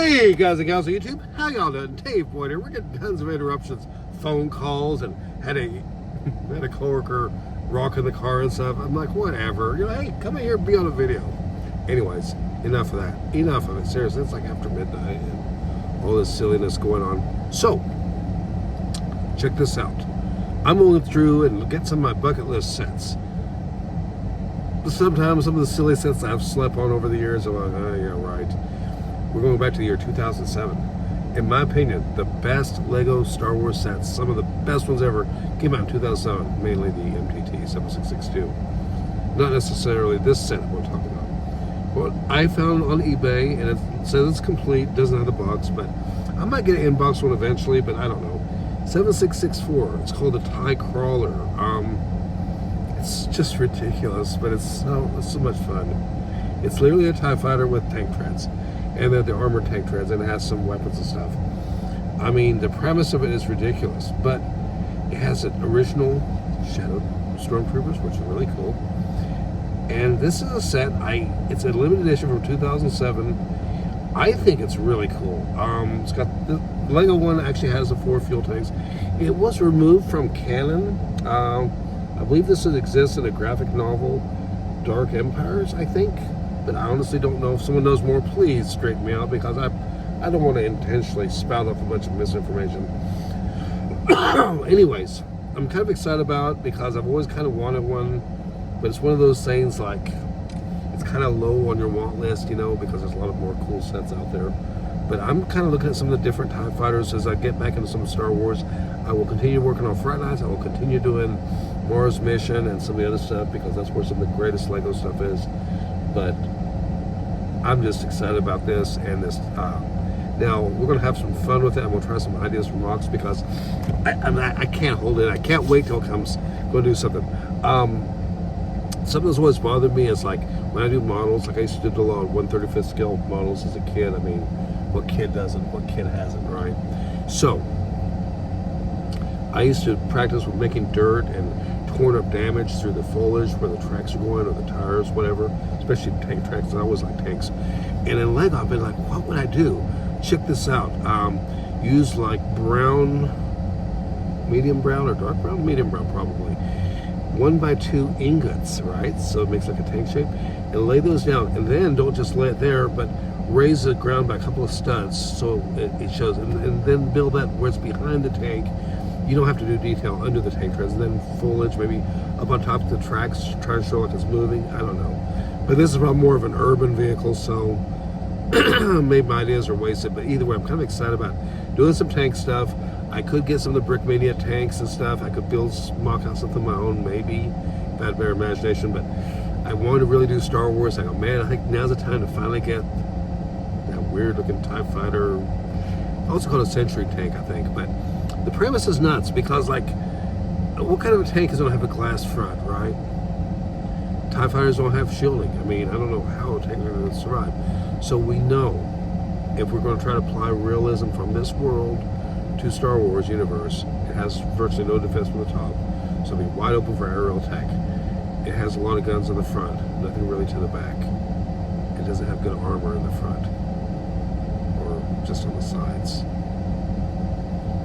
Hey guys and gals on YouTube, how y'all doing? Dave Boyd here. We're getting tons of interruptions, phone calls, and had a coworker rocking the car and stuff. I'm like, whatever. Hey, come in here and be on a video. Anyways, enough of that. Enough of it. Seriously, it's like after midnight and all this silliness going on. So, check this out. I'm going through and get some of my bucket list sets. Sometimes some of the silly sets I've slept on over the years, I'm like, oh yeah, right. We're going back to the year 2007. In my opinion, the best Lego Star Wars sets, some of the best ones ever, came out in 2007, mainly the MTT 7662. Not necessarily this set we're talking about. What I found on eBay, and it says it's complete, doesn't have the box, but I might get an in-box one eventually, but I don't know. 7664, it's called the TIE Crawler. It's just ridiculous, but it's so much fun. It's literally a TIE fighter with tank treads. And then the armored tank treads, and it has some weapons and stuff. I mean, the premise of it is ridiculous, but it has an original Shadow Stormtroopers, which is really cool. And this is a set, it's a limited edition from 2007. I think it's really cool. It's got the Lego one actually has the 4 fuel tanks. It was removed from canon. I believe this exists in a graphic novel, Dark Empires, I think. But I honestly don't know. If someone knows more, please straighten me out, because I don't want to intentionally spout off a bunch of misinformation. Anyways, I'm kind of excited about it because I've always kind of wanted one, but it's one of those things like it's kind of low on your want list, because there's a lot of more cool sets out there. But I'm kind of looking at some of the different TIE fighters as I get back into some Star Wars. I will continue working on Fright Nights. I will continue doing Mars Mission and some of the other stuff, because that's where some of the greatest Lego stuff is. But I'm just excited about this and this. Now we're going to have some fun with it. I'm going to try some ideas from Rox, because I can't hold it. I can't wait till it comes. Going to do something. Something that's always bothered me is like when I do models. Like I used to do a lot of 1/35th scale models as a kid. I mean, what kid doesn't? What kid hasn't, right? So I used to practice with making dirt and torn up damage through the foliage where the tracks are going, or the tires, whatever, especially tank tracks. I always like tanks. And in Lego, I've been like, what would I do? Check this out. Use like brown, medium brown, or dark brown? Medium brown, probably. 1x2 ingots, right? So it makes like a tank shape. And lay those down. And then don't just lay it there, but raise the ground by a couple of studs so it shows. And then build that where it's behind the tank. You don't have to do detail under the tank treads, and then foliage maybe up on top of the tracks, try to show like it's moving. I don't know. But this is probably more of an urban vehicle, so maybe my ideas are wasted. But either way, I'm kind of excited about doing some tank stuff. I could get some of the Brickmania tanks and stuff. I could mock out something of my own, maybe, if I had better imagination. But I wanted to really do Star Wars. I go, man, I think now's the time to finally get that weird-looking TIE fighter. Also called a Century tank, I think. But the premise is nuts, because like, what kind of a tank is going to have a glass front, right? TIE fighters don't have shielding. I mean, I don't know how a tank is going to survive. So we know if we're going to try to apply realism from this world to Star Wars universe, it has virtually no defense from the top. So it'll be wide open for aerial attack. It has a lot of guns in the front, nothing really to the back. It doesn't have good armor in the front, or just on the sides.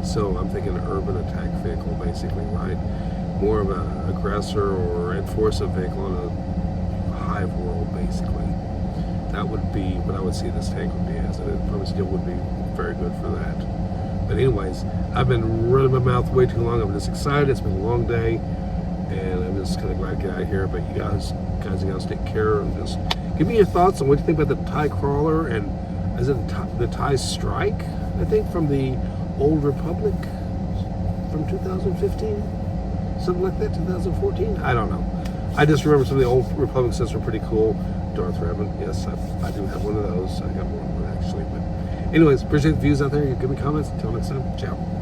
So I'm thinking an urban attack vehicle, basically, right? More of an aggressor or enforcer vehicle in a hive world, basically. That would be what I would see this tank would be as, and it probably still would be very good for that. But anyways, I've been running my mouth way too long. I'm just excited. It's been a long day, and I'm just kind of glad to get out of here. But you guys and gals, take care, and just give me your thoughts on what you think about the TIE Crawler, and is it the TIE Strike, I think, from the Old Republic from 2015, something like that, 2014. I don't know. I just remember some of the Old Republic sets were pretty cool. Darth Revan, yes, I do have one of those. I got one actually. But anyways, appreciate the views out there. You give me comments. Until next time, ciao.